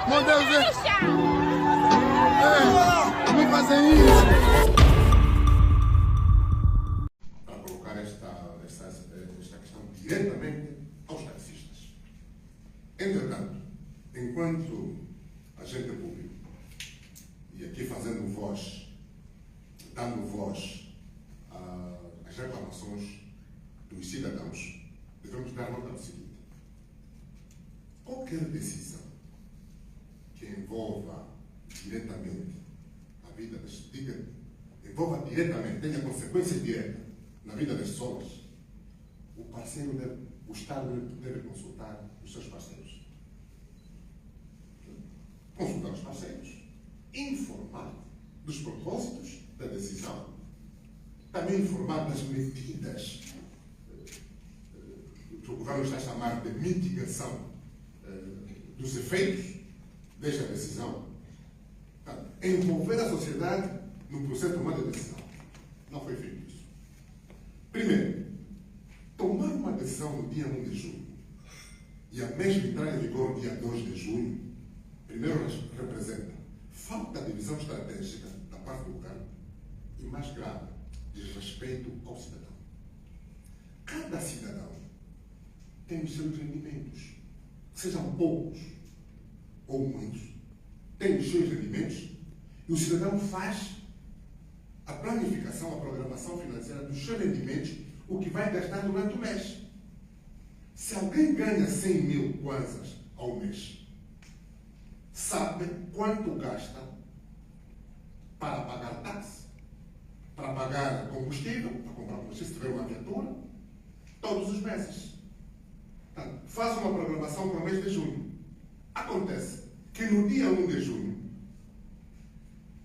Meu Deus, não fazem isso. Para colocar esta questão diretamente aos taxistas. Entretanto, enquanto agente público, e aqui dando voz às reclamações dos cidadãos, devemos dar nota do seguinte: qualquer decisão que envolva diretamente a vida tenha consequência direta na vida das pessoas, o Estado deve consultar os seus parceiros. Consultar os parceiros, informar dos propósitos da decisão, também informar das medidas que o governo está a chamar de mitigação dos efeitos desta decisão. Envolver a sociedade no processo de tomada de decisão. Não foi feito isso. Primeiro, tomar uma decisão no dia 1 de junho e a mesma entrar em vigor no dia 2 de junho, primeiro representa falta de visão estratégica da parte do governo e, mais grave, desrespeito ao cidadão. Cada cidadão tem os seus rendimentos, sejam poucos ou muitos, tem os seus rendimentos e o cidadão faz a planificação, a programação financeira dos seus rendimentos, o que vai gastar durante o mês. Se alguém ganha 100 mil kwanzas ao mês, sabe quanto gasta para pagar táxi, para pagar combustível, para comprar combustível, se tiver uma viatura, todos os meses. Portanto, faz uma programação para o mês de junho. Acontece que no dia 1 de junho,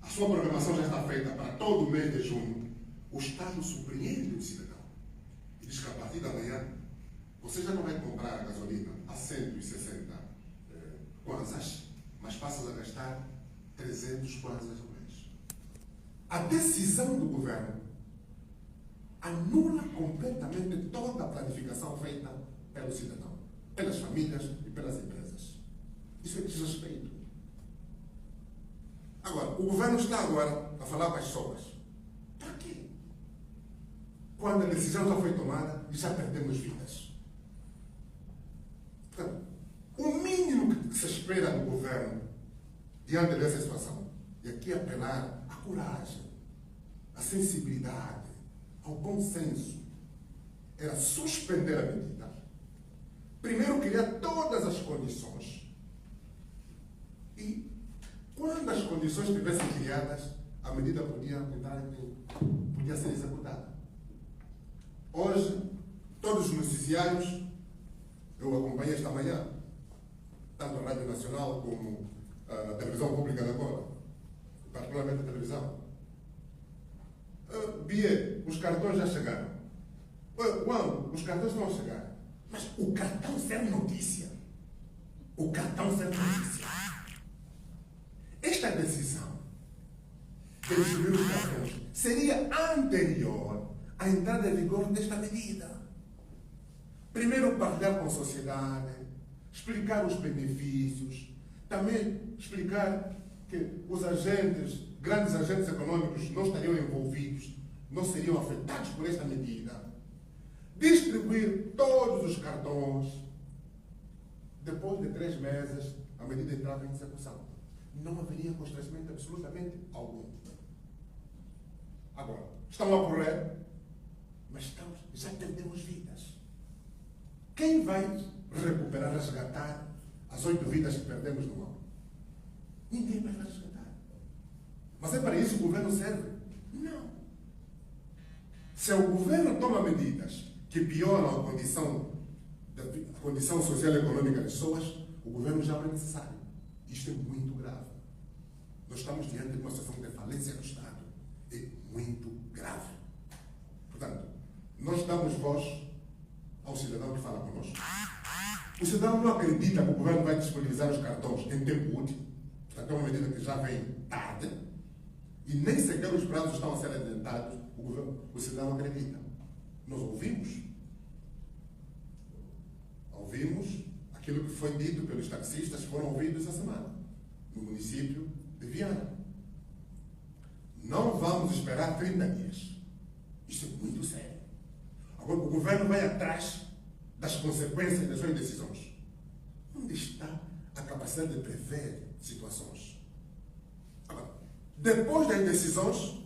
a sua programação já está feita para todo o mês de junho, o Estado surpreende o cidadão e diz que a partir da manhã você já não vai comprar gasolina a 160 kwanzas, mas passas a gastar 300 kwanzas ao mês. A decisão do governo anula completamente toda a planificação feita pelo cidadão, pelas famílias e pelas empresas. Isso é desrespeito. Agora, o governo está agora a falar com as pessoas. Para quê? Quando a decisão já foi tomada e já perdemos vidas. Portanto, o mínimo que se espera do governo diante dessa situação, e aqui apelar à coragem, à sensibilidade, ao bom senso, era suspender a medida. Primeiro, criar todas as condições. E, quando as condições estivessem criadas, a medida podia ser executada. Hoje, todos os noticiários, eu acompanhei esta manhã, tanto a Rádio Nacional como a televisão pública de agora, particularmente a televisão. Bie, os cartões já chegaram. Quando? Os cartões vão chegar. Mas o cartão serve notícia. O cartão serve notícia. Esta decisão de distribuir os cartões seria anterior à entrada em vigor desta medida. Primeiro, partilhar com a sociedade, explicar os benefícios, também explicar que os grandes agentes econômicos não estariam envolvidos, não seriam afetados por esta medida. Distribuir todos os cartões. Depois de 3 meses, a medida entrava em execução. Não haveria constrangimento absolutamente algum. Agora, estão a correr, mas já perdemos vidas. Quem vai recuperar, resgatar as 8 vidas que perdemos no ano? Ninguém vai resgatar. Mas é para isso que o governo serve? Não. Se o governo toma medidas que pioram a condição social e econômica das pessoas, o governo já não é necessário. Isto é muito grave. Nós estamos diante de uma situação de falência do Estado. É muito grave. Portanto, nós damos voz ao cidadão que fala conosco. O cidadão não acredita que o governo vai disponibilizar os cartões em tempo útil. Portanto, é uma medida que já vem tarde. E nem sequer os prazos estão a ser adiantados. O cidadão acredita. Nós ouvimos aquilo que foi dito pelos taxistas que foram ouvidos essa semana. no município de Viana. Não vamos esperar 30 dias. Isso é muito sério. Agora, o governo vai atrás das consequências das suas decisões. Onde está a capacidade de prever situações? Agora, depois das decisões,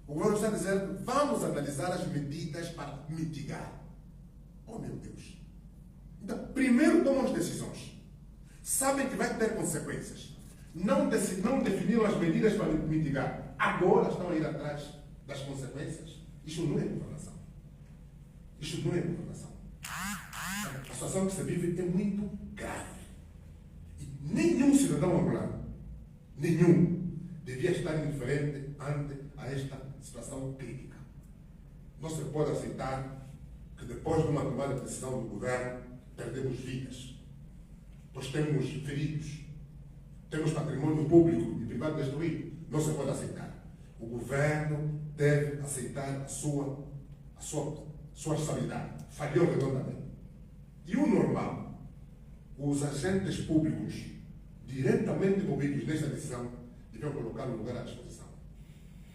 o governo está dizendo: vamos analisar as medidas para mitigar. Oh, meu Deus! Então, primeiro tomam as decisões. Sabem que vai ter consequências. Não definiram as medidas para mitigar. Agora estão a ir atrás das consequências. Isso não é governação. Isso não é governação. A situação que se vive é muito grave. E nenhum cidadão angolano, nenhum, devia estar indiferente ante a esta situação crítica. Não se pode aceitar que depois de uma tomada de decisão do governo, perdemos vidas. Nós temos feridos. Temos patrimônio público e privado destruído. Não se pode aceitar. O governo deve aceitar a sua responsabilidade. Falhou redondamente. E o normal, os agentes públicos diretamente envolvidos nesta decisão deviam colocar o lugar à disposição.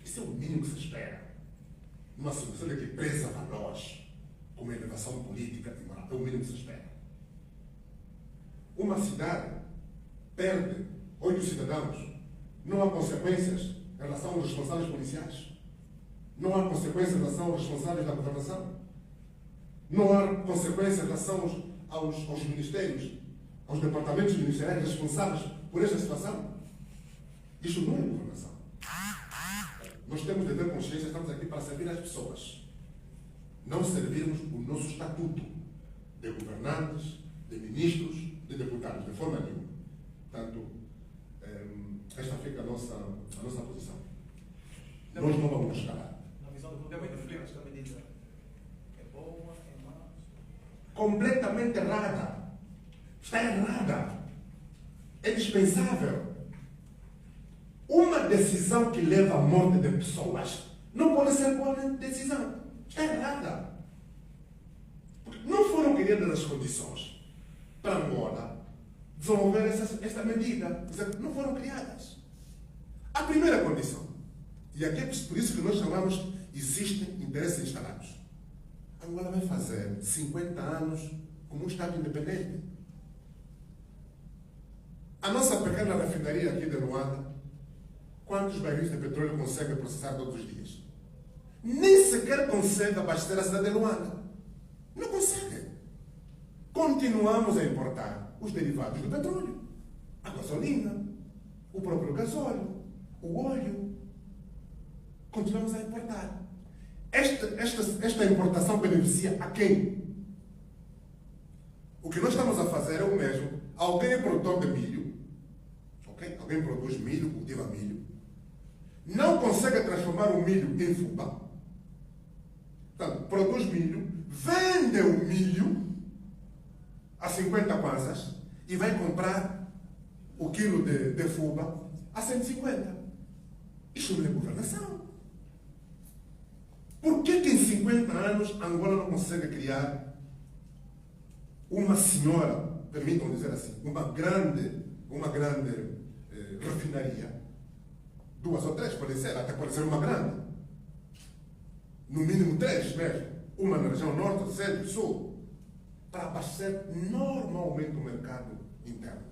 Isso é o mínimo que se espera. Numa situação que preza valores, como a elevação política e moral. É o mínimo que se espera. Uma cidade perde 8 cidadãos. Não há consequências em relação aos responsáveis policiais. Não há consequências em relação aos responsáveis da governação. Não há consequências em relação aos ministérios, aos departamentos ministeriais responsáveis por esta situação. Isto não é governação. Nós temos de ter consciência, estamos aqui para servir as pessoas. Não servirmos o nosso estatuto de governantes, de ministros, de deputados, de forma nenhuma. Portanto, esta fica a nossa posição. Nós não vamos escalar. Na visão do governamento, esta medida é boa, é má? Completamente errada. Está errada. É dispensável. Uma decisão que leva à morte de pessoas não pode ser boa decisão. Está errada. Porque não foram criadas as condições para Angola desenvolver esta medida. Não foram criadas. A primeira condição, e aqui é por isso que nós chamamos, existem interesses instalados. Angola vai fazer 50 anos como um Estado independente. A nossa pequena refinaria aqui de Luanda, quantos barris de petróleo consegue processar todos os dias? Nem sequer consegue abastecer a cidade de Luanda. Não consegue. Continuamos a importar os derivados do petróleo, a gasolina, o próprio gasóleo, o óleo. Continuamos a importar. Esta importação beneficia a quem? O que nós estamos a fazer é o mesmo. Alguém é produtor de milho, okay? Alguém produz milho, cultiva milho, não consegue transformar o milho em fubá. Portanto, produz milho, vende o milho a 50 kwanzas e vai comprar o quilo de fubá a 150. Isso não é governação. Por que em 50 anos Angola não consegue criar uma senhora, permitam dizer assim, uma grande refinaria? 2 ou 3 pode ser, até pode ser uma grande. No mínimo 3 mesmo. Uma na região norte, centro e sul. Para abastecer normalmente o mercado interno.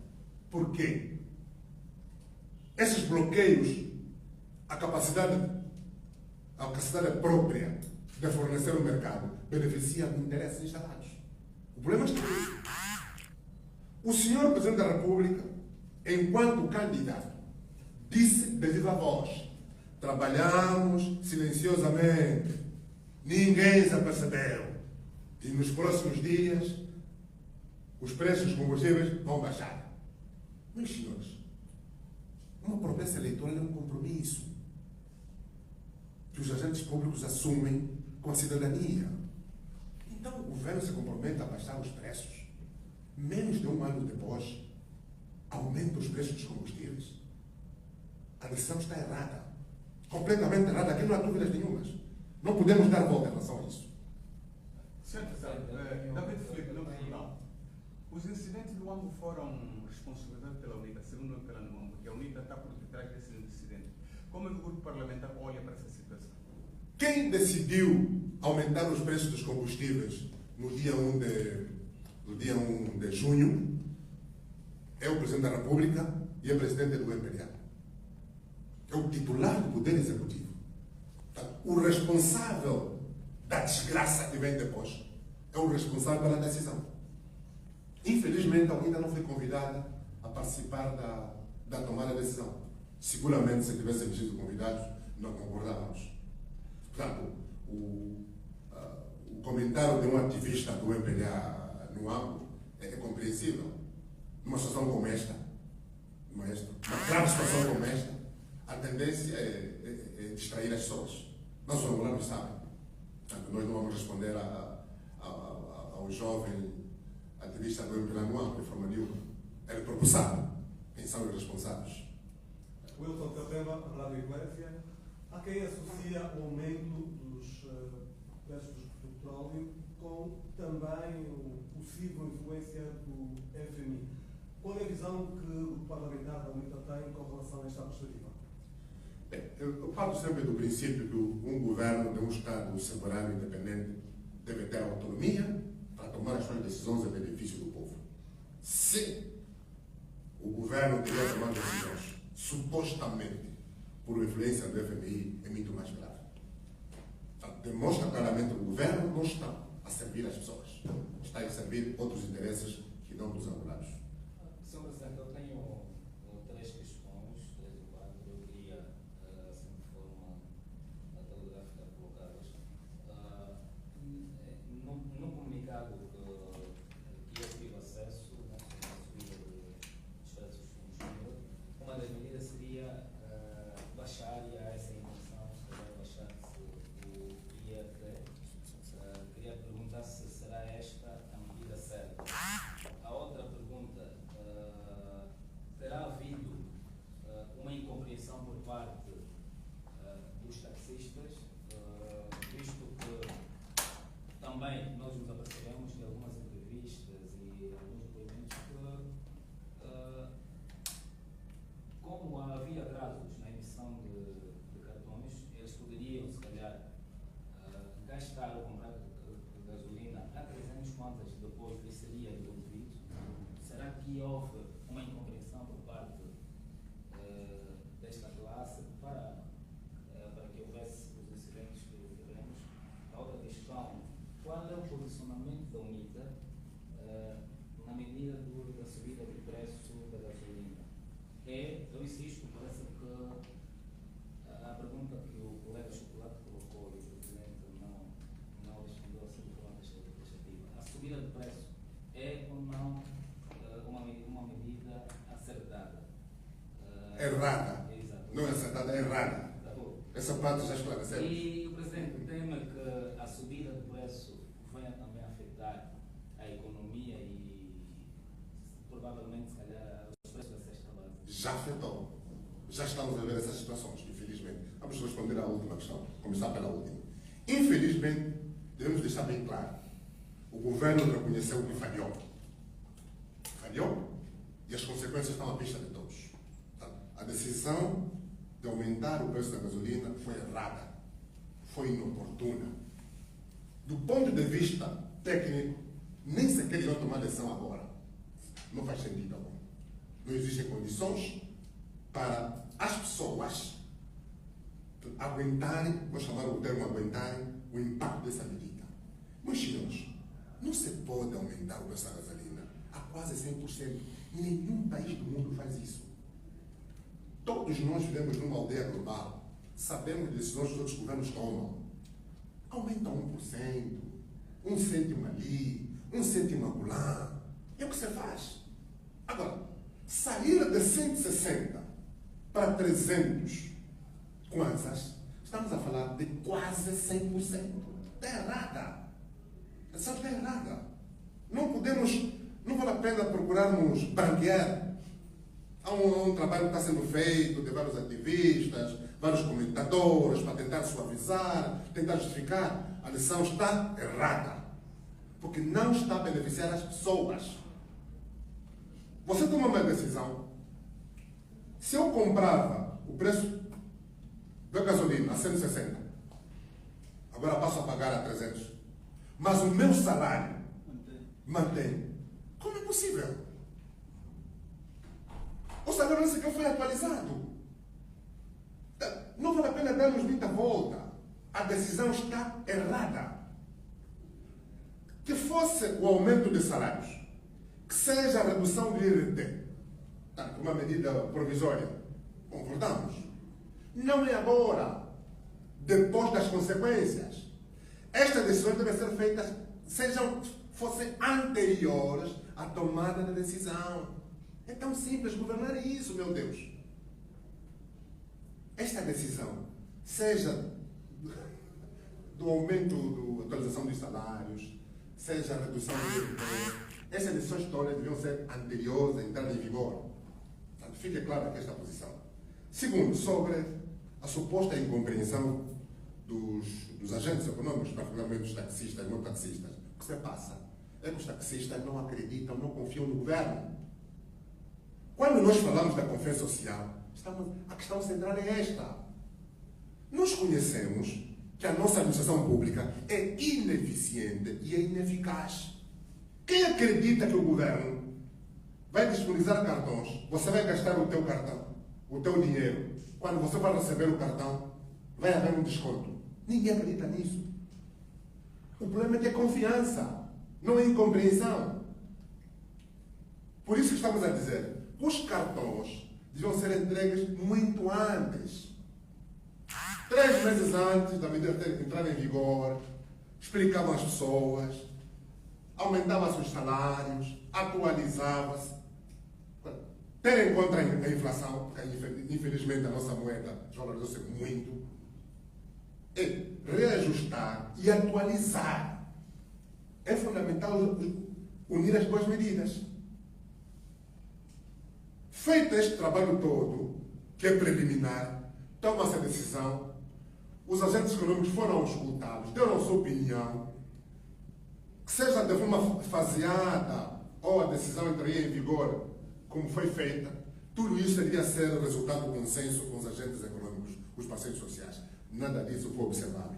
Por quê? Esses bloqueios, a capacidade própria de fornecer o mercado beneficia interesses instalados. O problema está aqui. O senhor Presidente da República, enquanto candidato, disse de viva voz: trabalhamos silenciosamente, ninguém se apercebeu. E nos próximos dias, os preços dos combustíveis vão baixar. Meus senhores, uma promessa eleitoral é um compromisso que os agentes públicos assumem com a cidadania. Então, o governo se compromete a baixar os preços. Menos de 1 ano depois, aumenta os preços dos combustíveis. A decisão está errada. Completamente errada. Aqui não há dúvidas nenhumas. Não podemos dar volta em relação a isso. David Filipe, no tribunal, Os incidentes do AMBO foram responsabilizados pela UNITA, segundo pela NUAMBO, porque a UNITA está por detrás desses incidentes. Como é que o grupo parlamentar olha para essa situação? Quem decidiu aumentar os preços dos combustíveis no dia 1 de junho é o Presidente da República e a Presidente do MPLA. É o titular do Poder Executivo. O responsável da desgraça que vem depois é o responsável pela decisão. Infelizmente, ainda não foi convidada a participar da tomada da decisão. Seguramente, se tivessem sido convidados, não concordávamos. Portanto, o comentário de um ativista do MPLA no AMBO é compreensível. Numa situação como esta, uma grave situação como esta, a tendência é distrair as pessoas. Nós, os angolanos, sabem. Portanto, nós não vamos responder ao jovem ativista do MPLA no AMBO de forma nenhuma. Ele próprio sabe quem são os responsáveis. Wilson Capeba, Rádio Igreja. Há quem associa o aumento dos preços do petróleo com também a possível influência do FMI. Qual é a visão que o parlamentar da UNITA tem com relação a esta perspectiva? Bem, eu falo sempre do princípio que um governo de um Estado soberano e independente deve ter autonomia para tomar as suas decisões a benefício do povo. Se o governo tiver tomado decisões supostamente por influência do FMI, é muito mais grave. Então, demonstra claramente que o governo não está a servir as pessoas, está a servir outros interesses que não dos angolanos. Sr. Presidente, eu tenho três questões, 3 ou 4, eu queria, assim de forma telegráfica, colocá-las. No comunicado que eu tive acesso, sobre a subida dos preços do combustível, uma das medidas seria baixar, e há essa intenção, se calhar baixar-se o IRD. Queria perguntar se será esta a medida certa. A outra pergunta, terá havido uma incompreensão por parte dos taxistas, visto que também nós nos apercebemos de algumas entrevistas e alguns depoimentos que, como havia atrasos na emissão de cartões, eles poderiam, se calhar, gastar ou comprar gasolina há 3 anos quantas depois lhes seria devolvido. Será que houve uma incompreensão por parte desta classe para que houvesse os incidentes que tivemos? A outra questão, qual é o posicionamento da UNITA na medida da subida do preço da gasolina? Eu insisto, parece que a pergunta que o colega Chocolate colocou e o Presidente não respondeu assim de forma taxativa. A subida de preço é ou não uma medida acertada? Errada. Exato. Não é acertada, é errada. Tá bom. Essa parte já esclarecemos. E o Presidente teme que a subida de preço venha também afetar a economia e provavelmente, se calhar, os preços da cesta básica? Já afetou. Já estamos a ver essas situações, infelizmente. Vamos responder à última questão, começar pela última. Infelizmente, devemos deixar bem claro, o governo reconheceu que falhou. Falhou e as consequências estão à vista de todos. A decisão de aumentar o preço da gasolina foi errada, foi inoportuna. Do ponto de vista técnico, nem sequer eles vão tomar decisão agora. Não faz sentido algum. Não existem condições para as pessoas aguentarem, vou chamar o termo aguentarem, o impacto dessa medida. Meus senhores, não se pode aumentar o preço da gasolina a quase 100%. Nenhum país do mundo faz isso. Todos nós vivemos numa aldeia global. Sabemos as decisões que os outros governos tomam. Aumenta 1%, 1 cêntimo ali, 1 cêntimo acolá. É o que você faz. Agora, sair de 160 para 300 kwanzas, estamos a falar de quase 100%. Está errada. Essa está errada. Não vale a pena procurarmos branquear. Há um trabalho que está sendo feito de vários ativistas, vários comentadores, para tentar suavizar, tentar justificar. A lição está errada. Porque não está a beneficiar as pessoas. Você toma uma decisão. Se eu comprava o preço da gasolina a 160, agora passo a pagar a 300, mas o meu salário mantém. Como é possível? O salário nem sequer foi atualizado. Não vale a pena darmos muita volta. A decisão está errada. Que fosse o aumento de salários, que seja a redução do IRT, uma medida provisória, concordamos. Não é agora, depois das consequências. Estas decisões devem ser feitas, fossem anteriores à tomada da decisão. É tão simples governar isso, meu Deus. Esta decisão, seja do aumento, da atualização dos salários, seja a redução do IRT, essas decisões todas deviam ser anteriores à entrada em vigor. Portanto, fique claro aqui esta posição. Segundo, sobre a suposta incompreensão dos agentes econômicos, particularmente dos taxistas e mototaxistas. O que se passa é que os taxistas não acreditam, não confiam no governo. Quando nós falamos da confiança social, a questão central é esta. Nós conhecemos que a nossa administração pública é ineficiente e é ineficaz. Quem acredita que o governo vai disponibilizar cartões, você vai gastar o teu cartão, o teu dinheiro, quando você vai receber o cartão, vai haver um desconto? Ninguém acredita nisso. O problema é que é confiança, não é incompreensão. Por isso que estamos a dizer, os cartões deviam ser entregues muito antes. 3 meses antes da medida ter que entrar em vigor, explicavam às pessoas, aumentavam-se os salários, atualizava-se. Ter em conta a inflação, porque infelizmente a nossa moeda desvalorizou-se muito, é reajustar e atualizar. É fundamental unir as duas medidas. Feito este trabalho todo, que é preliminar, toma-se a decisão, os agentes econômicos foram escutados, deram a sua opinião, que seja de forma faseada ou a decisão entraria em vigor como foi feita, tudo isso deveria ser resultado do consenso com os agentes econômicos, os parceiros sociais. Nada disso foi observado.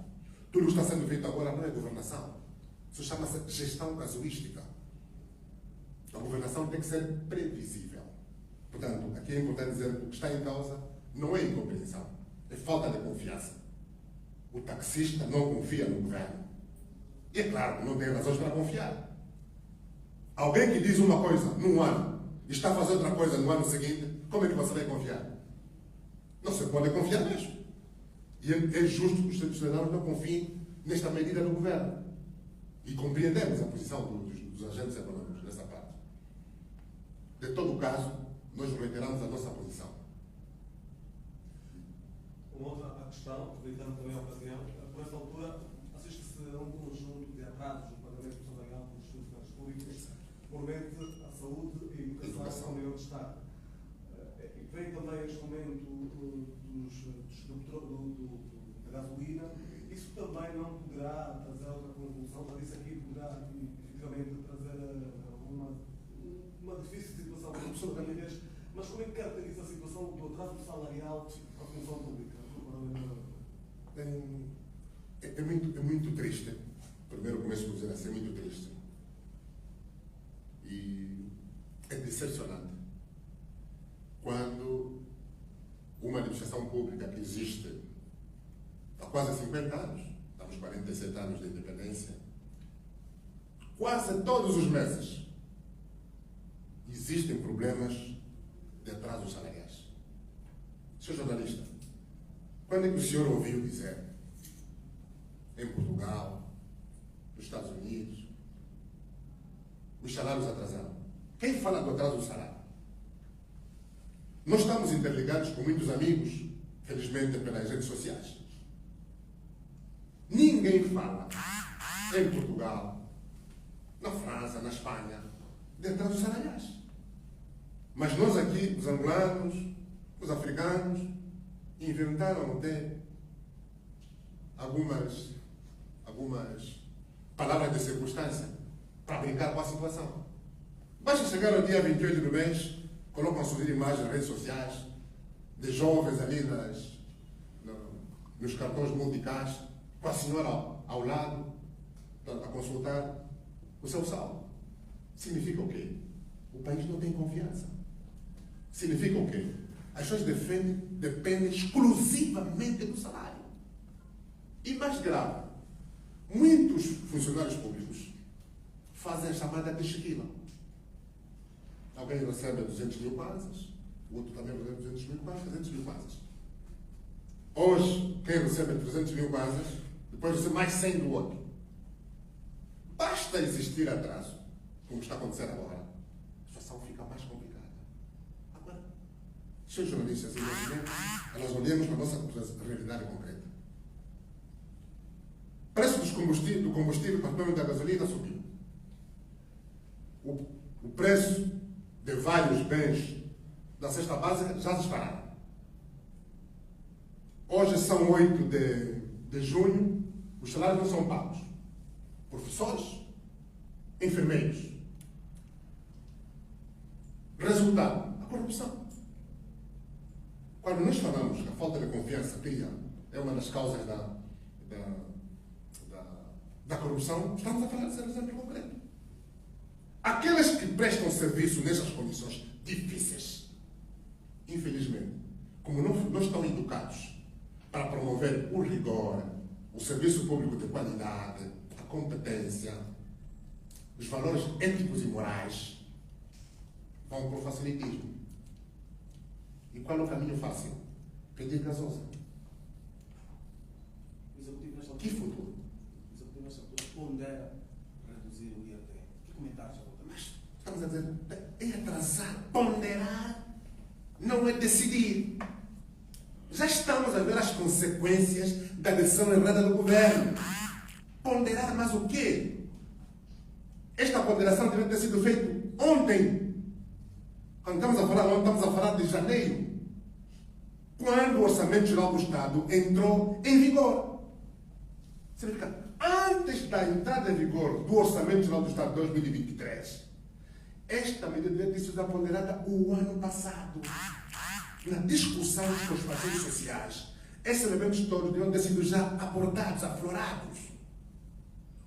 Tudo que está sendo feito agora não é governação. Isso chama-se gestão casuística. A governação tem que ser previsível. Portanto, aqui é importante dizer que o que está em causa não é incompreensão, é falta de confiança. O taxista não confia no governo. E é claro que não tem razões para confiar. Alguém que diz uma coisa num ano e está a fazer outra coisa no ano seguinte, como é que você vai confiar? Não se pode confiar mesmo. E é justo que os cidadãos não confiem nesta medida do governo. E compreendemos a posição dos agentes econômicos nessa parte. De todo o caso, nós reiteramos a nossa posição. Uma outra questão, aproveitando também a ocasião, por essa altura assiste-se a um conjunto de atrasos no pagamento salarial dos funcionários públicos, provavelmente a saúde e a educação no nível de Estado. E vem também este aumento da gasolina. Isso também não poderá trazer outra conclusão, já disse aqui, poderá efetivamente trazer uma difícil situação para as famílias, mas como é que caracteriza a situação do atraso salarial para a função pública? É muito triste. Primeiro começo por dizer assim, é muito triste. E é decepcionante quando uma administração pública que existe há quase 50 anos, estamos 47 anos de independência, quase todos os meses existem problemas de atrasos salariais. Senhor jornalista, quando é que o senhor ouviu dizer em Portugal, nos Estados Unidos, os salários atrasaram? Quem fala do atraso do salário? Nós estamos interligados com muitos amigos, felizmente pelas redes sociais. Ninguém fala em Portugal, na França, na Espanha, de atrasos salariais. Mas nós aqui, os angolanos, os africanos, inventaram até algumas palavras de circunstância para brincar com a situação. Basta chegar ao dia 28 do mês, colocam a subir imagens nas redes sociais de jovens ali nos cartões multicast, com a senhora ao lado, a consultar o seu saldo. Significa o quê? O país não tem confiança. Significa o quê? As pessoas dependem exclusivamente do salário. E mais grave, muitos funcionários públicos fazem a chamada de esquila. Alguém recebe 200 mil kwanzas, o outro também recebe 200 mil kwanzas, 300 mil kwanzas. Hoje, quem recebe 300 mil kwanzas, depois recebe mais 100 do outro. Basta existir atraso, como está acontecendo agora, a situação fica mais complicada. Agora, senhores jornalistas e nós olhamos para a nossa realidade concreta. O preço do combustível, particularmente da gasolina, subiu. O preço de vários bens da cesta básica já dispararam. Hoje são 8 de junho, os salários não são pagos. Professores, enfermeiros. Resultado, a corrupção. Quando nós falamos que a falta de confiança é uma das causas da corrupção, estamos a falar de ser exemplo concreto. Aqueles que prestam serviço nessas condições difíceis, infelizmente, como não estão educados para promover o rigor, o serviço público de qualidade, a competência, os valores éticos e morais, vão para o facilitismo. E qual é o caminho fácil? Pedir gasosa. Que futuro? O executivo nessa altura pondera reduzir o IAT. Que comentários? Mas estamos a dizer, é atrasar, ponderar, não é decidir. Já estamos a ver as consequências da decisão errada do governo. Ponderar mais o quê? Esta ponderação deve ter sido feita ontem. Quando estamos a falar, estamos a falar de janeiro, quando o Orçamento Geral do Estado entrou em vigor. Significa, antes da entrada em vigor do Orçamento Geral do Estado de 2023, esta medida devia ter sido ponderada o ano passado. Na discussão com os parceiros sociais, esses elementos todos deviam ter sido já abordados, aflorados.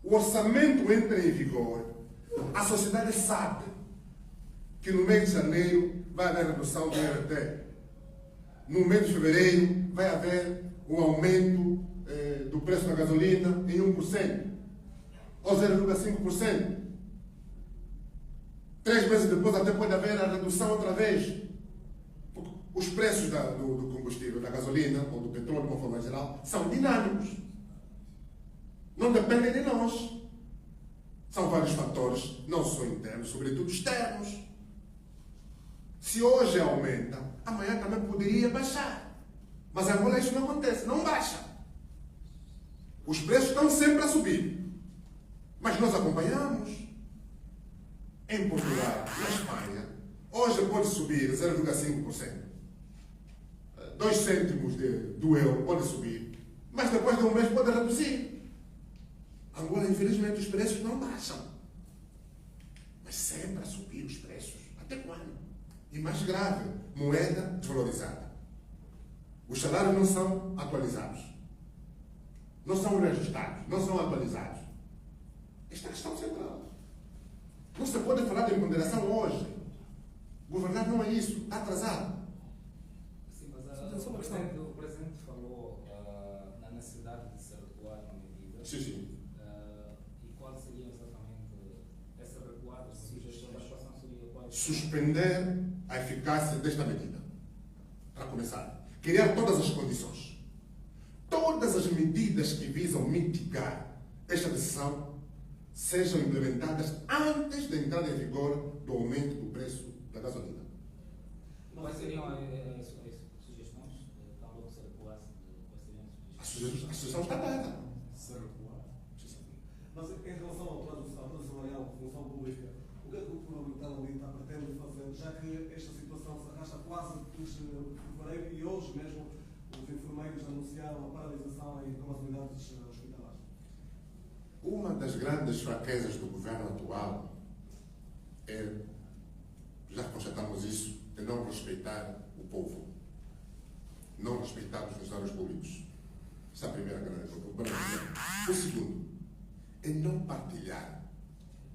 O orçamento entra em vigor, a sociedade sabe que no mês de janeiro vai haver redução do IRT. No mês de fevereiro vai haver um aumento do preço da gasolina em 1%, ou 0,5%. 3 meses depois até pode haver a redução outra vez. Os preços do combustível, da gasolina ou do petróleo, de uma forma geral, são dinâmicos. Não dependem de nós. São vários fatores, não só internos, sobretudo externos. Se hoje aumenta, amanhã também poderia baixar. Mas em Angola isso não acontece, não baixa. Os preços estão sempre a subir. Mas nós acompanhamos. Em Portugal, na Espanha, hoje pode subir 0,5%. 2 cêntimos do euro pode subir. Mas depois de um mês pode reduzir. Angola, infelizmente, os preços não baixam. Mas sempre a subir os preços. Até quando? E mais grave, moeda desvalorizada. Os salários não são atualizados. Não são reajustados. Não são atualizados. Esta é a questão central. Não se pode falar de ponderação hoje. Governar não é isso. Está atrasado. Sim, mas o Presidente falou na necessidade de se recuar na medida. Sim, sim. E quais seriam exatamente essas recuadas, sugestões? A equação seria quais? Suspender a eficácia desta medida. Para começar. Criar todas as condições. Todas as medidas que visam mitigar esta decisão sejam implementadas antes da entrada em vigor do aumento do preço da gasolina. Quais seriam sugestões? Tão logo se recuasse, quais seriam as sugestões? A sugestão está dada. Se recuar. Mas em relação ao prazo salarial de função pública, o que é que o parlamentar ali pretende fazer, já que esta situação se arrasta quase desde fevereiro e hoje mesmo os enfermeiros anunciaram a paralisação em algumas unidades hospitalares? Uma das grandes fraquezas do governo atual é já constatamos isso, é não respeitar o povo. Não respeitar os funcionários públicos. Essa é a primeira grande preocupação. O segundo é não partilhar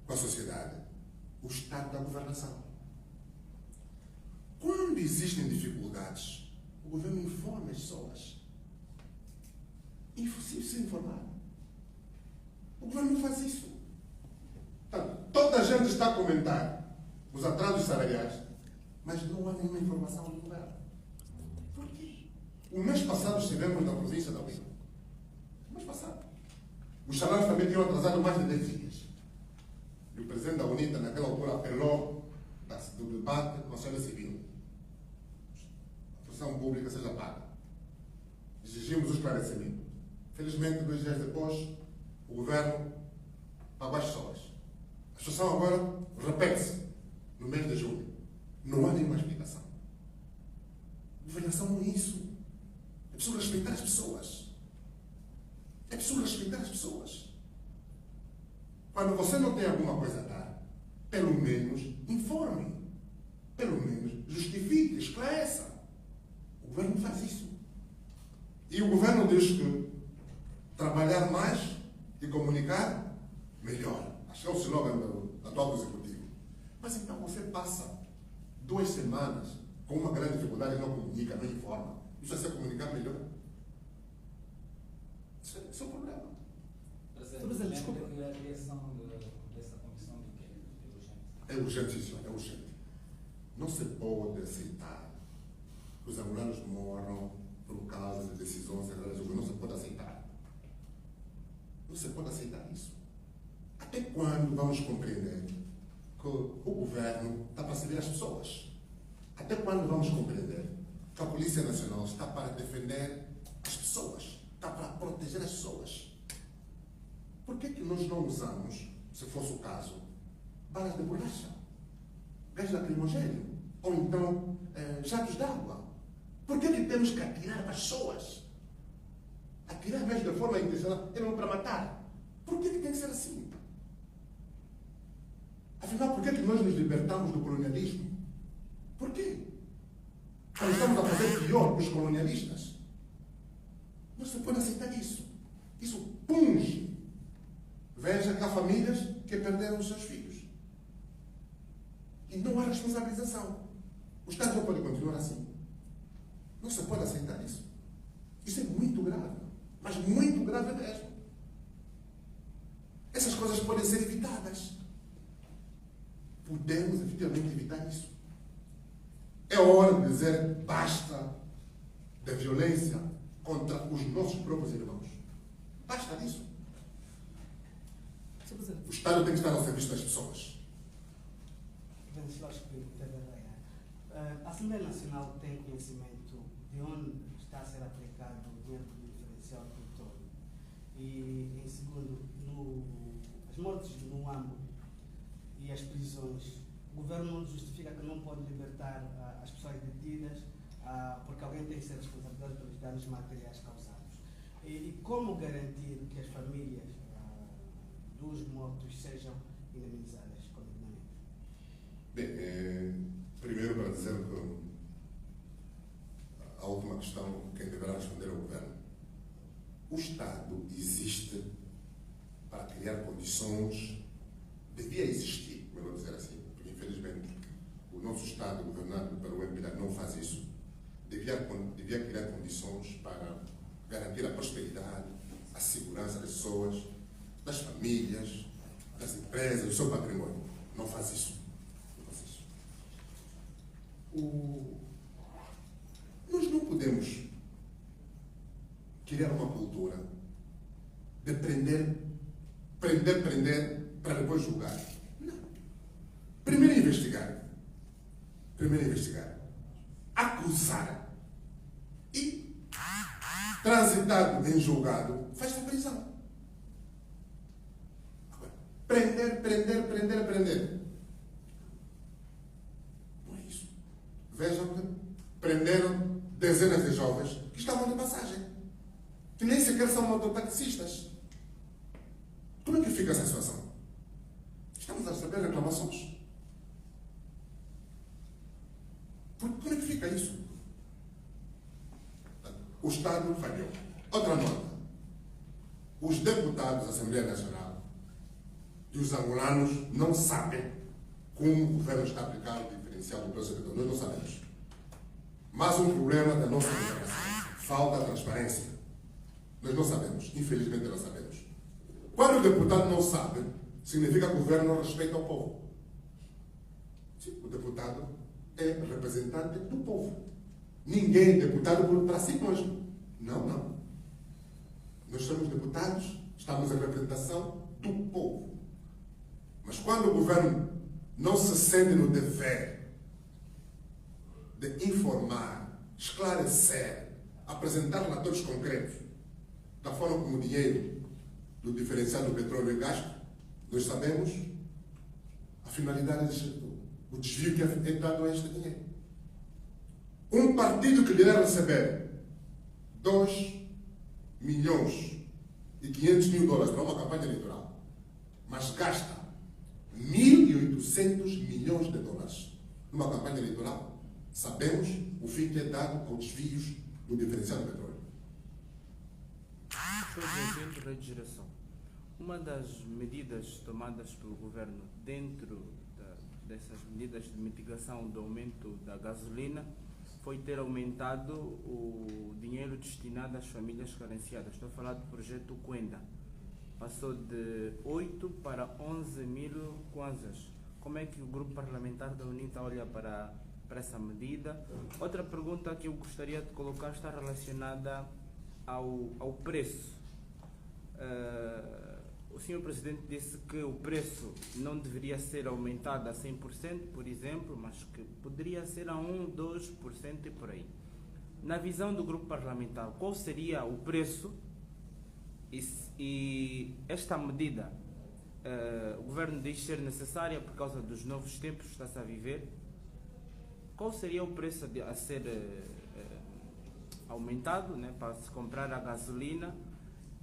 com a sociedade o estado da governação. Quando existem dificuldades, o governo informa as pessoas. Impossível se informar. O governo não faz isso. Portanto, toda a gente está a comentar os atrasos salariais, mas não há nenhuma informação do governo. Por quê? O mês passado estivemos na província da Lima. O mês passado. Os salários também tinham atrasado mais de 10 dias. E o presidente da UNITA, naquela altura, apelou do debate com a sociedade civil. A função pública seja paga. Exigimos o esclarecimento. Felizmente, 2 dias depois, o governo pagou as pessoas. A situação agora repete-se no mês de julho. Não há nenhuma explicação. Governação não é isso. É preciso respeitar as pessoas. É preciso respeitar as pessoas. Quando você não tem alguma coisa a dar, pelo menos informe. Pelo menos justifique, esclareça. O governo faz isso. E o governo diz que trabalhar mais e comunicar melhor. Acho que é o slogan do atual executivo. Mas então você passa 2 semanas com uma grande dificuldade e não comunica, não informa. Isso é ser comunicar melhor. Isso é o problema. Presidente, desculpa. A criação dessa comissão de quê? É urgente isso, é urgente. Não se pode aceitar que os angolanos morram por causa de decisões erradas. Não se pode aceitar. Não se pode aceitar isso. Até quando vamos compreender que o governo está para servir as pessoas? Até quando vamos compreender que a Polícia Nacional está para defender as pessoas? Está para proteger as pessoas? Por que nós não usamos, se fosse o caso, balas de borracha, gás lacrimogéneo, ou então jatos d'água? Por que temos que atirar para as pessoas? Atirar mesmo de forma intencional, é mesmo para matar. Por que tem que ser assim? Afinal, por que nós nos libertamos do colonialismo? Por quê? Nós estamos a fazer pior que os colonialistas. Não se pode aceitar isso. Isso punge. Veja que há famílias que perderam os seus filhos. E não há responsabilização. O Estado não pode continuar assim. Não se pode aceitar isso. Isso é muito grave. Mas muito grave mesmo. Essas coisas podem ser evitadas. Podemos efetivamente evitar isso. É hora de dizer basta da violência contra os nossos próprios irmãos. Basta disso. O Estado tem que estar ao serviço das pessoas. A Assembleia Nacional tem conhecimento de onde está a ser aplicado o dinheiro do diferencial do petróleo. E, em segundo, as mortes no AMBO e as prisões, o governo não justifica que não pode libertar as pessoas detidas porque alguém tem que ser responsabilizado pelos danos materiais causados. E como garantir que as famílias dos mortos sejam indemnizadas corretamente? Bem, primeiro para dizer que a última questão, quem deverá responder é o governo. O Estado existe para criar condições, devia existir, como eu vou dizer assim, porque infelizmente o nosso Estado, governado pelo MPLA, não faz isso. Devia criar condições para garantir a prosperidade, a segurança das pessoas, das famílias, das empresas, do seu patrimônio. Não faz isso. Não faz isso. Nós não podemos criar uma cultura de prender, para depois julgar. Não. Primeiro investigar. Acusar. E, transitado em julgado, faz-se a prisão. Agora, prender. Não é isso. Vejam que prenderam dezenas de jovens que estavam de passagem, que nem sequer são mototaxistas. Como é que fica essa situação? Estamos a receber reclamações. é que fica isso? O Estado falhou. Outra nota. Os deputados da Assembleia Nacional e os angolanos não sabem como o governo está a aplicar o diferencial do preço do petróleo. Nós não sabemos. Mais um problema da nossa democracia. Falta de transparência. Nós não sabemos. Infelizmente não sabemos. Quando o deputado não sabe, significa que o governo não respeita o povo. Sim, o deputado é representante do povo. Ninguém é deputado para si mesmo. Não. Nós somos deputados, estamos em representação do povo. Mas quando o governo não se sente no dever de informar, esclarecer, apresentar relatórios concretos da forma como o dinheiro do diferencial do petróleo é gasto, nós sabemos a finalidade o desvio que é dado a este dinheiro. Um partido que irá receber 2.500.000 para uma campanha eleitoral, mas gasta 1.800 milhões de dólares numa campanha eleitoral, sabemos o fim que é dado aos desvios do diferencial do petróleo. Sr. Bem-vindo, Rei de Geração. Uma das medidas tomadas pelo governo dentro dessas medidas de mitigação do aumento da gasolina foi ter aumentado o dinheiro destinado às famílias carenciadas. Estou a falar do projeto Quenda. Passou de 8 para 11 mil kwanzas. Como é que o grupo parlamentar da UNITA olha para essa medida? Outra pergunta que eu gostaria de colocar está relacionada ao preço. O Sr. Presidente disse que o preço não deveria ser aumentado a 100%, por exemplo, mas que poderia ser a 1, 2% e por aí. Na visão do grupo parlamentar, qual seria o preço e esta medida, o governo diz ser necessária por causa dos novos tempos que está-se a viver, qual seria o preço a ser aumentado, né, para se comprar a gasolina?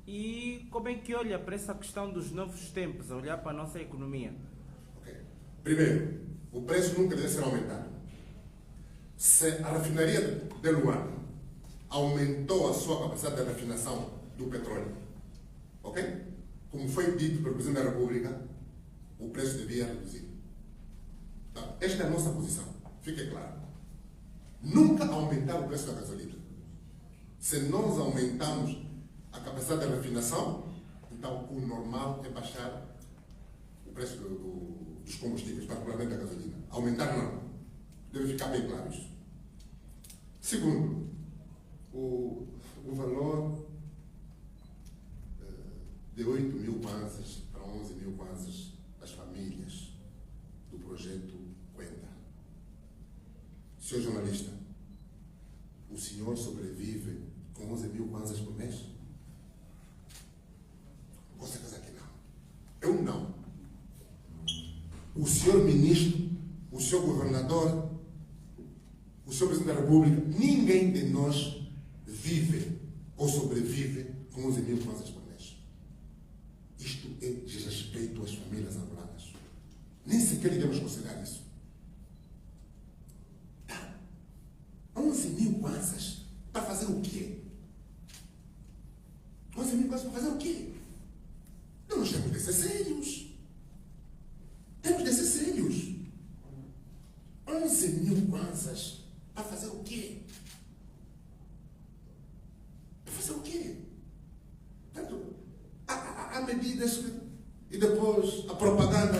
E como é que olha para essa questão dos novos tempos, a olhar para a nossa economia? Okay. Primeiro, o preço nunca deve ser aumentado. Se a refinaria de Luanda aumentou a sua capacidade de refinação do petróleo, ok? Como foi dito pelo Presidente da República, o preço devia reduzir. Então, esta é a nossa posição. Fique claro. Nunca aumentar o preço da gasolina. Se nós aumentamos a capacidade de refinação, então o normal é baixar o preço dos combustíveis, particularmente da gasolina. Aumentar não. Deve ficar bem claro isso. Segundo, o valor de 8 mil kwanzas para 11 mil kwanzas das famílias do projeto Quenda. Senhor jornalista, o senhor sobrevive com 11 mil kwanzas por mês? Com certeza que não. Eu não. O senhor ministro, o senhor governador, o senhor Presidente da República, ninguém de nós vive ou sobrevive com 11 mil kwanzas por mês. Isto é desrespeito às famílias angolanas. Nem sequer iremos considerar isso. 11 mil kwanzas para fazer o quê? 11 mil kwanzas para fazer o quê? Nós temos de ser sérios. Temos de ser sérios. 11 mil kwanzas para fazer o quê? Para fazer o quê? Portanto, há medidas que, e depois a propaganda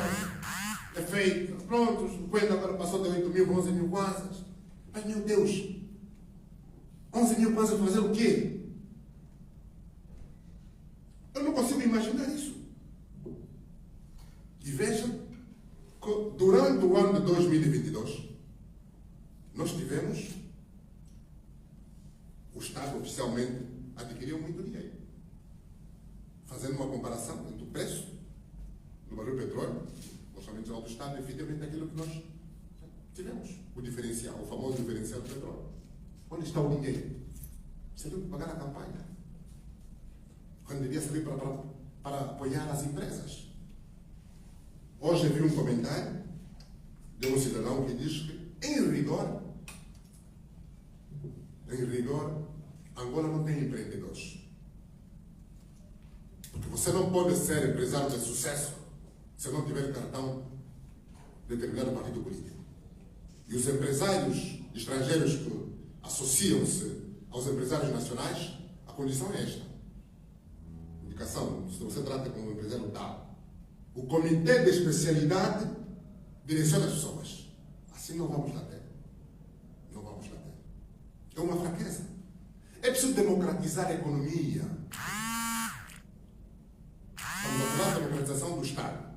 é feita. Pronto, o Quenda agora passou de 8 mil para 11 mil kwanzas. Mas, meu Deus, 11 mil kwanzas para fazer o quê? Eu não consigo imaginar isso. E vejam que durante o ano de 2022, nós tivemos, o Estado oficialmente adquiriu muito dinheiro. Fazendo uma comparação entre o preço do barril de petróleo, o orçamento geral do Estado, efetivamente aquilo que nós tivemos, o diferencial, o famoso diferencial do petróleo. Onde está o dinheiro? Serviu para pagar a campanha. Quando devia servir para apoiar as empresas. Hoje vi um comentário de um cidadão que diz que, em rigor, em rigor, Angola não tem empreendedores. Porque você não pode ser empresário de sucesso se não tiver cartão de determinado partido político. E os empresários estrangeiros que associam-se aos empresários nacionais, a condição é esta. Indicação, se você trata como um empresário tal, o comitê de especialidade direciona as pessoas. Assim não vamos lá ter. Não vamos lá ter. É uma fraqueza. É preciso democratizar a economia. Estamos a falar da democratização do Estado.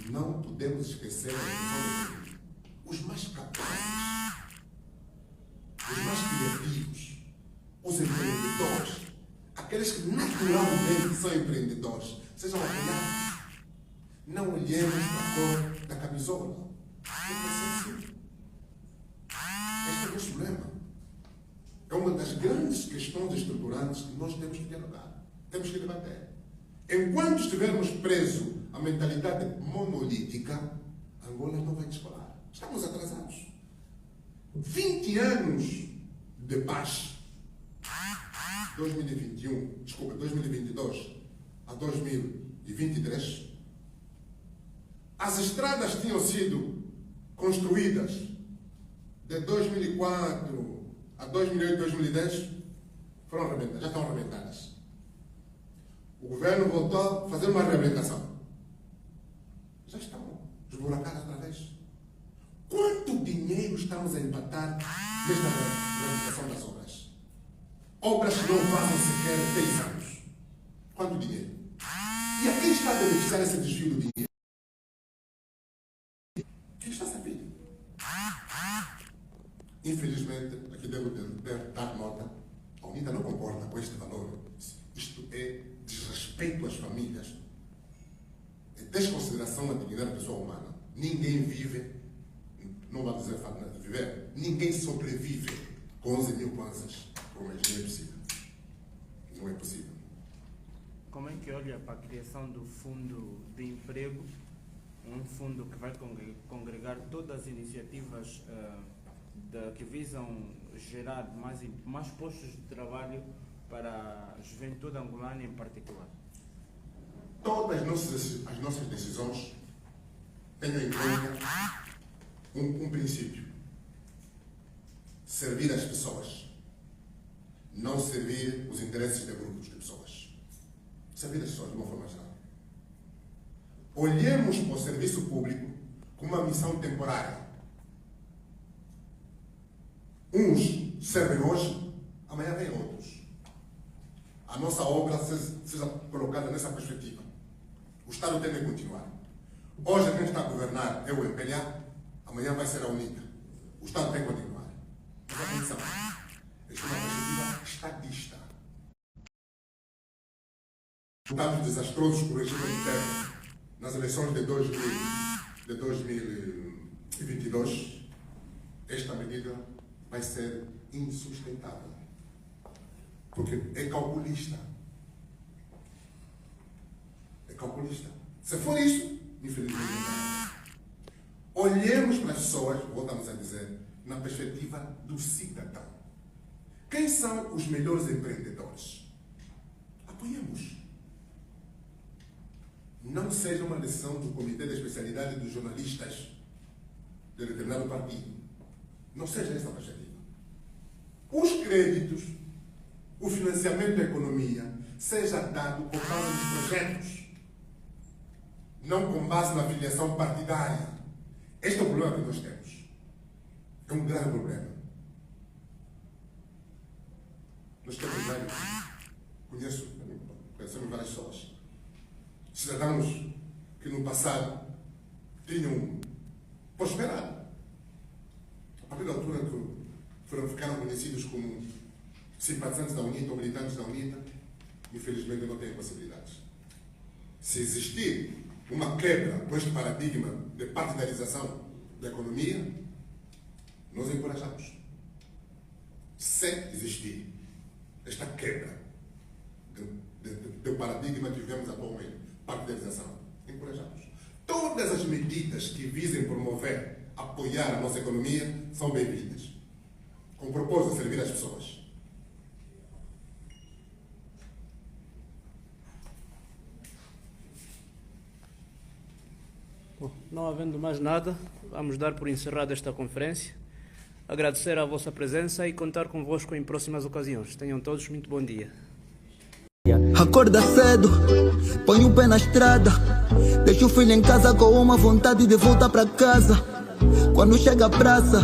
Não podemos esquecer a divisão do os mais capazes, os mais criativos, os empreendedores, aqueles que naturalmente são empreendedores, sejam apoiados. Não olhemos para a cor da camisola. Não pode ser assim. Este é o nosso problema. É uma das grandes questões estruturantes que nós temos que dialogar, temos que debater. Enquanto estivermos presos à mentalidade monolítica, Angola não vai descolar. Estamos atrasados. 20 anos de paz. 2022 a 2023. As estradas tinham sido construídas de 2004 a 2008, 2010. Foram arrebentadas, já estão arrebentadas. O governo voltou a fazer uma reabilitação. Já estão esburacadas outra vez. Quanto dinheiro estamos a empatar nesta realização das obras? Obras que não fazem sequer 10 anos. Quanto dinheiro? E a quem está a beneficiar esse desvio do dinheiro? Quem está a saber? Infelizmente, aqui devo dar nota, a UNITA não concorda com este valor. Isto é desrespeito às famílias. É desconsideração à dignidade da pessoa humana. Ninguém vive, não vai dizer viver, ninguém sobrevive com 11 mil kwanzas por mês. Não é possível. Não é possível. Como é que olha para a criação do fundo de emprego, um fundo que vai congregar todas as iniciativas que visam gerar mais postos de trabalho para a juventude angolana em particular? Todas as nossas decisões tenham em conta um princípio: servir as pessoas, não servir os interesses de grupos de pessoas. Servir as pessoas de uma forma geral. Olhemos para o serviço público como uma missão temporária. Uns servem hoje, amanhã vêm outros. A nossa obra seja colocada nessa perspectiva. O Estado tem de continuar. Hoje quem está a governar é o MPLA, amanhã vai ser a UNITA. O Estado tem que continuar. Mas atenção, esta é uma perspectiva estadista. Resultados desastrosos com o regime interno nas eleições de 2022, esta medida vai ser insustentável. Porque é calculista. É calculista. Se for isso, infelizmente não. Olhemos para as pessoas, voltamos a dizer, na perspectiva do cidadão. Quem são os melhores empreendedores? Apoiemos. Não seja uma decisão do Comitê de Especialidade dos jornalistas de determinado partido. Não seja essa a perspectiva. Os créditos, o financiamento da economia, seja dado por causa dos projetos, não com base na filiação partidária. Este é o problema que nós temos. É um grande problema. Nós temos vários, conhecemos várias pessoas, cidadãos que no passado tinham prosperado. A partir da altura que ficaram conhecidos como simpatizantes da UNITA ou militantes da UNITA, infelizmente não têm possibilidades. Se existir uma quebra com este paradigma de partidarização da economia, nós encorajamos. Se existir esta quebra do paradigma que vivemos atualmente, partidarização, encorajamos. Todas as medidas que visem promover, apoiar a nossa economia são bem-vindas. Com propósito de servir as pessoas. Bom, não havendo mais nada, vamos dar por encerrada esta conferência. Agradecer a vossa presença e contar convosco em próximas ocasiões. Tenham todos muito bom dia. Acorda cedo, põe o pé na estrada, deixa o filho em casa com uma vontade de voltar para casa. Quando chega à praça,